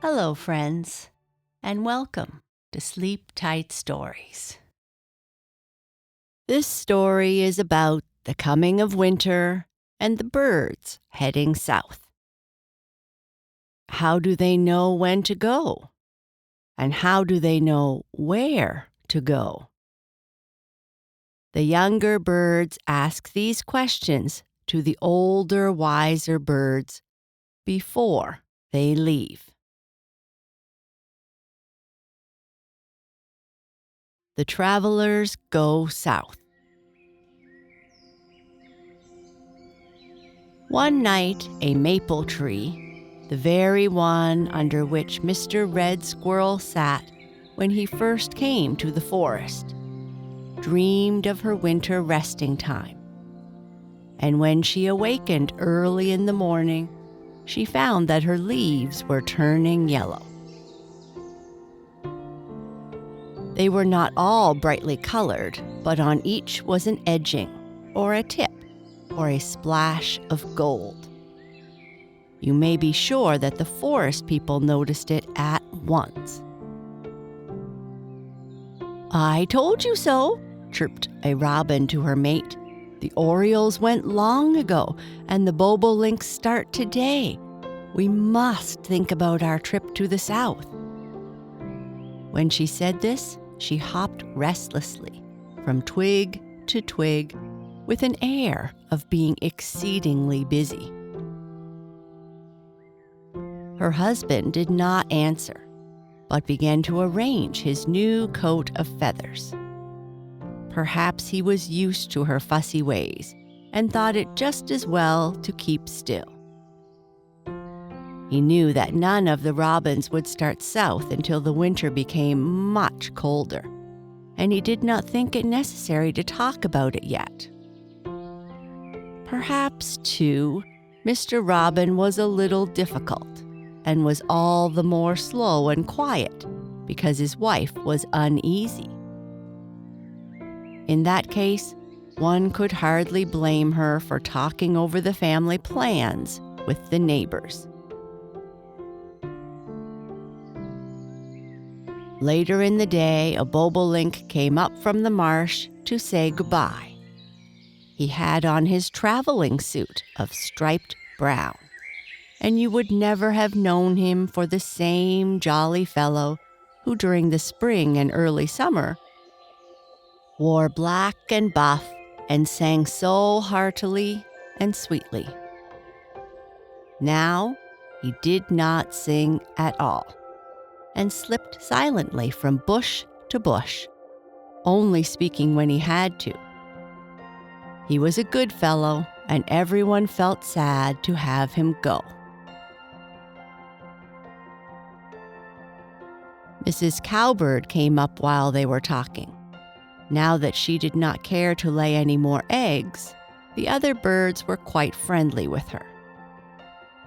Hello, friends, and welcome to Sleep Tight Stories. This story is about the coming of winter and the birds heading south. How do they know when to go? And how do they know where to go? The younger birds ask these questions to the older, wiser birds before they leave. The travelers go south. One night, a maple tree, the very one under which Mr. Red Squirrel sat when he first came to the forest, dreamed of her winter resting time. And when she awakened early in the morning, she found that her leaves were turning yellow. They were not all brightly colored, but on each was an edging, or a tip, or a splash of gold. You may be sure that the forest people noticed it at once. "I told you so," chirped a robin to her mate. "The orioles went long ago, and the bobolinks start today. We must think about our trip to the south." When she said this, she hopped restlessly from twig to twig with an air of being exceedingly busy. Her husband did not answer, but began to arrange his new coat of feathers. Perhaps he was used to her fussy ways and thought it just as well to keep still. He knew that none of the robins would start south until the winter became much colder, and he did not think it necessary to talk about it yet. Perhaps, too, Mr. Robin was a little difficult and was all the more slow and quiet because his wife was uneasy. In that case, one could hardly blame her for talking over the family plans with the neighbors. Later in the day, a bobolink came up from the marsh to say goodbye. He had on his traveling suit of striped brown, and you would never have known him for the same jolly fellow who during the spring and early summer wore black and buff and sang so heartily and sweetly. Now he did not sing at all, and slipped silently from bush to bush, only speaking when he had to. He was a good fellow, and everyone felt sad to have him go. Mrs. Cowbird came up while they were talking. Now that she did not care to lay any more eggs, the other birds were quite friendly with her.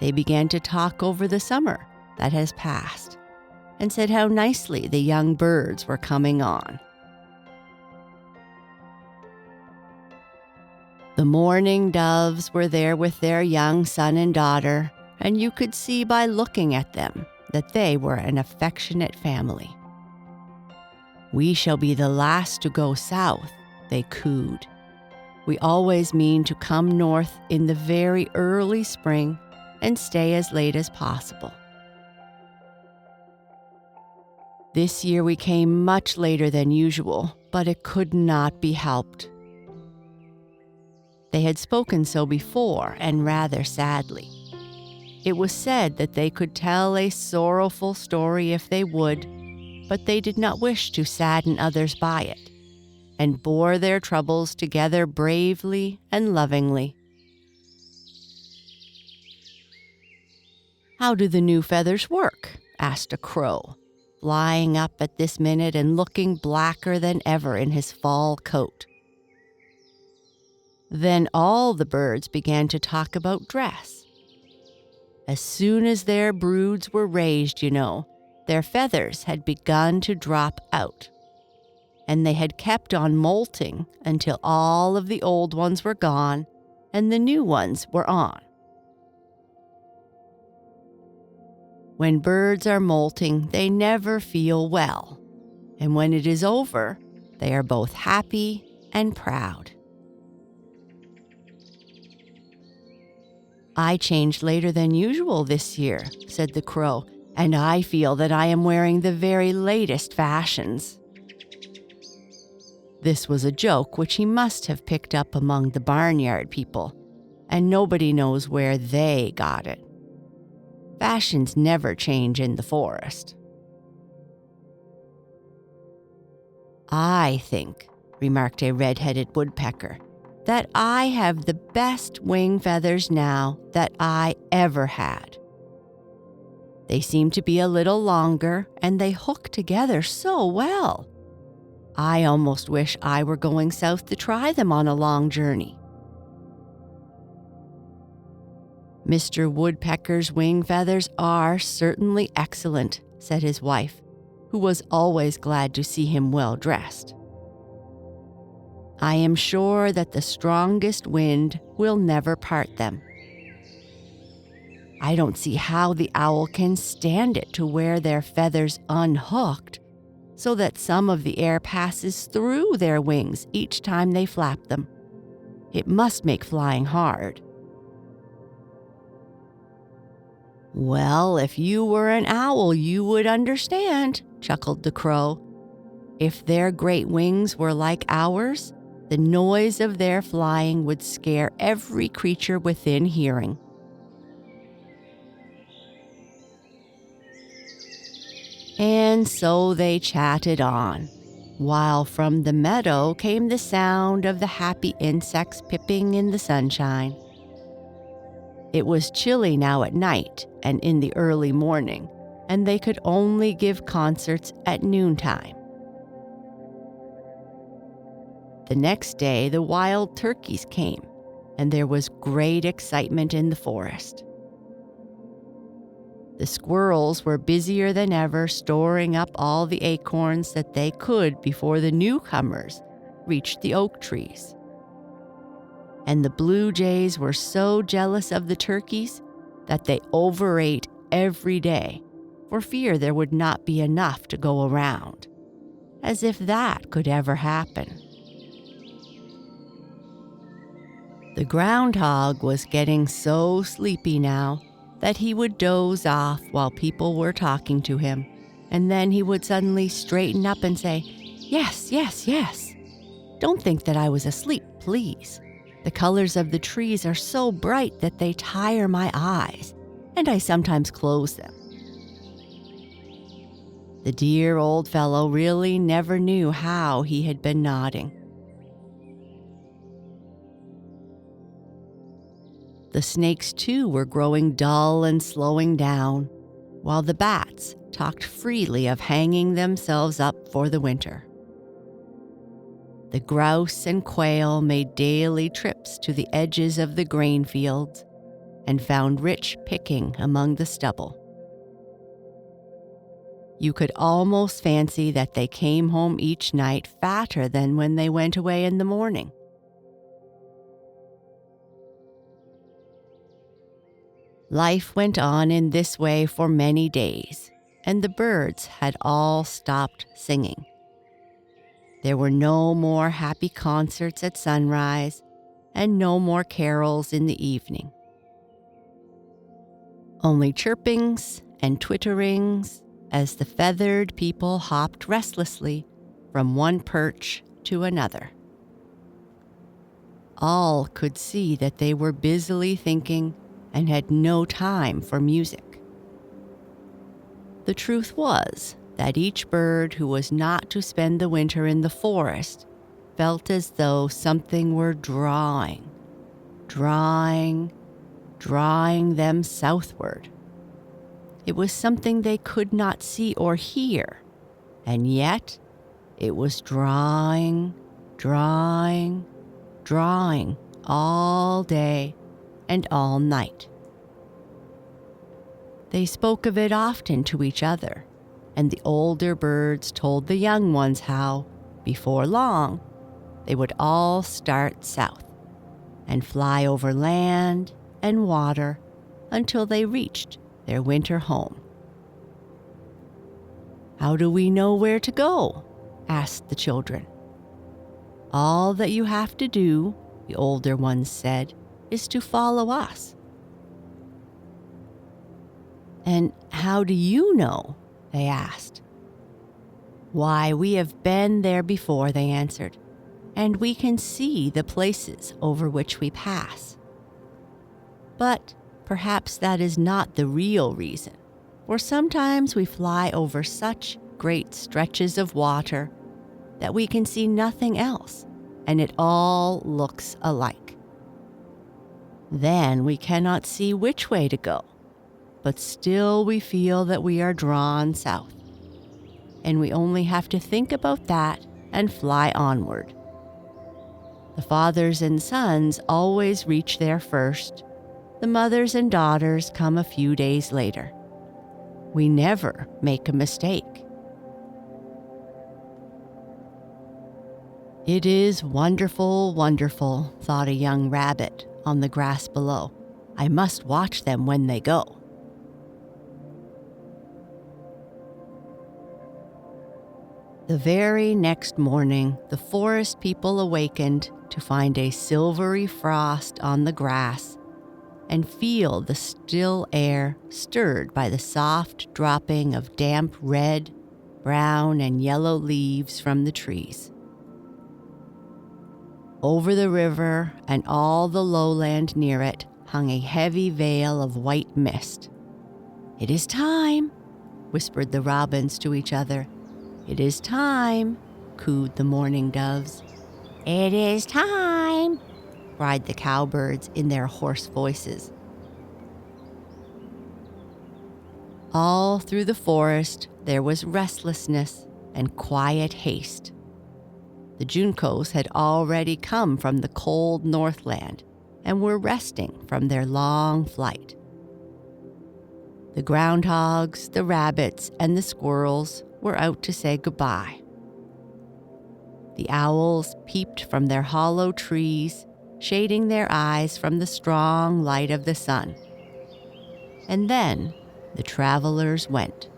They began to talk over the summer that has passed, and said how nicely the young birds were coming on. The mourning doves were there with their young son and daughter, and you could see by looking at them that they were an affectionate family. "We shall be the last to go south," they cooed. "We always mean to come north in the very early spring and stay as late as possible. This year we came much later than usual, but it could not be helped." They had spoken so before, and rather sadly. It was said that they could tell a sorrowful story if they would, but they did not wish to sadden others by it, and bore their troubles together bravely and lovingly. "How do the new feathers work?" asked a crow, flying up at this minute and looking blacker than ever in his fall coat. Then all the birds began to talk about dress. As soon as their broods were raised, their feathers had begun to drop out, and they had kept on molting until all of the old ones were gone and the new ones were on. When birds are molting, they never feel well, and when it is over, they are both happy and proud. "I changed later than usual this year," said the crow, "and I feel that I am wearing the very latest fashions." This was a joke which he must have picked up among the barnyard people, and nobody knows where they got it. Fashions never change in the forest. "I think," remarked a red-headed woodpecker, "that I have the best wing feathers now that I ever had. They seem to be a little longer, and they hook together so well. I almost wish I were going south to try them on a long journey." "Mr. Woodpecker's wing feathers are certainly excellent," said his wife, who was always glad to see him well dressed. "I am sure that the strongest wind will never part them. I don't see how the owl can stand it to wear their feathers unhooked, so that some of the air passes through their wings each time they flap them. It must make flying hard." "Well, if you were an owl, you would understand," chuckled the crow. "If their great wings were like ours, the noise of their flying would scare every creature within hearing." And so they chatted on, while from the meadow came the sound of the happy insects piping in the sunshine. It was chilly now at night and in the early morning, and they could only give concerts at noontime. The next day, the wild turkeys came, and there was great excitement in the forest. The squirrels were busier than ever storing up all the acorns that they could before the newcomers reached the oak trees. And the blue jays were so jealous of the turkeys that they overate every day for fear there would not be enough to go around. As if that could ever happen. The groundhog was getting so sleepy now that he would doze off while people were talking to him, and then he would suddenly straighten up and say, "Yes, yes, yes. Don't think that I was asleep, please. The colors of the trees are so bright that they tire my eyes, and I sometimes close them." The dear old fellow really never knew how he had been nodding. The snakes, too, were growing dull and slowing down, while the bats talked freely of hanging themselves up for the winter. The grouse and quail made daily trips to the edges of the grain fields and found rich picking among the stubble. You could almost fancy that they came home each night fatter than when they went away in the morning. Life went on in this way for many days, and the birds had all stopped singing. There were no more happy concerts at sunrise, and no more carols in the evening. Only chirpings and twitterings as the feathered people hopped restlessly from one perch to another. All could see that they were busily thinking and had no time for music. The truth was that each bird who was not to spend the winter in the forest felt as though something were drawing them southward. It was something they could not see or hear, and yet it was drawing all day and all night. They spoke of it often to each other, and the older birds told the young ones how, before long, they would all start south and fly over land and water until they reached their winter home. "How do we know where to go?" asked the children. "All that you have to do," the older ones said, "is to follow us." "And how do you know?" they asked. "Why, we have been there before," they answered, "and we can see the places over which we pass." But perhaps that is not the real reason, for sometimes we fly over such great stretches of water that we can see nothing else, and it all looks alike. Then we cannot see which way to go, but still we feel that we are drawn south, and we only have to think about that and fly onward. The fathers and sons always reach there first. The mothers and daughters come a few days later. We never make a mistake. "It is wonderful, wonderful," thought a young rabbit on the grass below. "I must watch them when they go." The very next morning, the forest people awakened to find a silvery frost on the grass and feel the still air stirred by the soft dropping of damp red, brown, and yellow leaves from the trees. Over the river and all the lowland near it hung a heavy veil of white mist. "It is time," whispered the robins to each other. "It is time," cooed the mourning doves. "It is time," cried the cowbirds in their hoarse voices. All through the forest there was restlessness and quiet haste. The juncos had already come from the cold Northland and were resting from their long flight. The groundhogs, the rabbits, and the squirrels were out to say goodbye. The owls peeped from their hollow trees, shading their eyes from the strong light of the sun. And then the travelers went.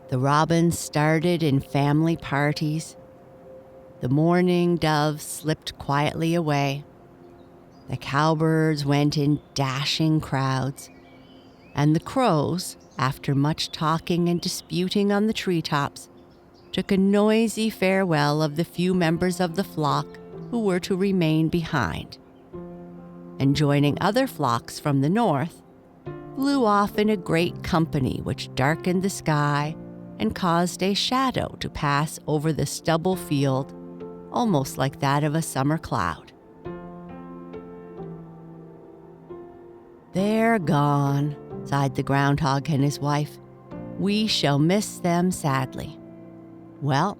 The robins started in family parties. The mourning doves slipped quietly away. The cowbirds went in dashing crowds. And the crows, after much talking and disputing on the treetops, took a noisy farewell of the few members of the flock who were to remain behind, and joining other flocks from the north, flew off in a great company which darkened the sky and caused a shadow to pass over the stubble field, almost like that of a summer cloud. "They're gone," sighed the groundhog and his wife. "We shall miss them sadly. Well,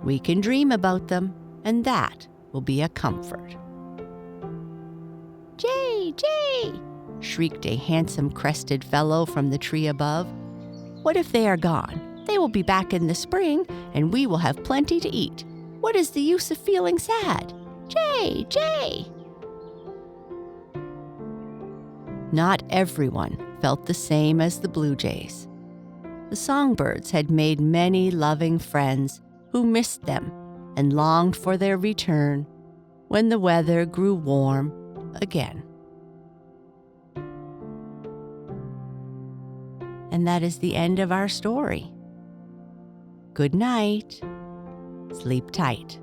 we can dream about them, and that will be a comfort." "Jay, Jay!" shrieked a handsome crested fellow from the tree above. "What if they are gone? They will be back in the spring, and we will have plenty to eat. What is the use of feeling sad? Jay, Jay!" Not everyone felt the same as the blue jays. The songbirds had made many loving friends who missed them and longed for their return when the weather grew warm again. And that is the end of our story. Good night. Sleep tight.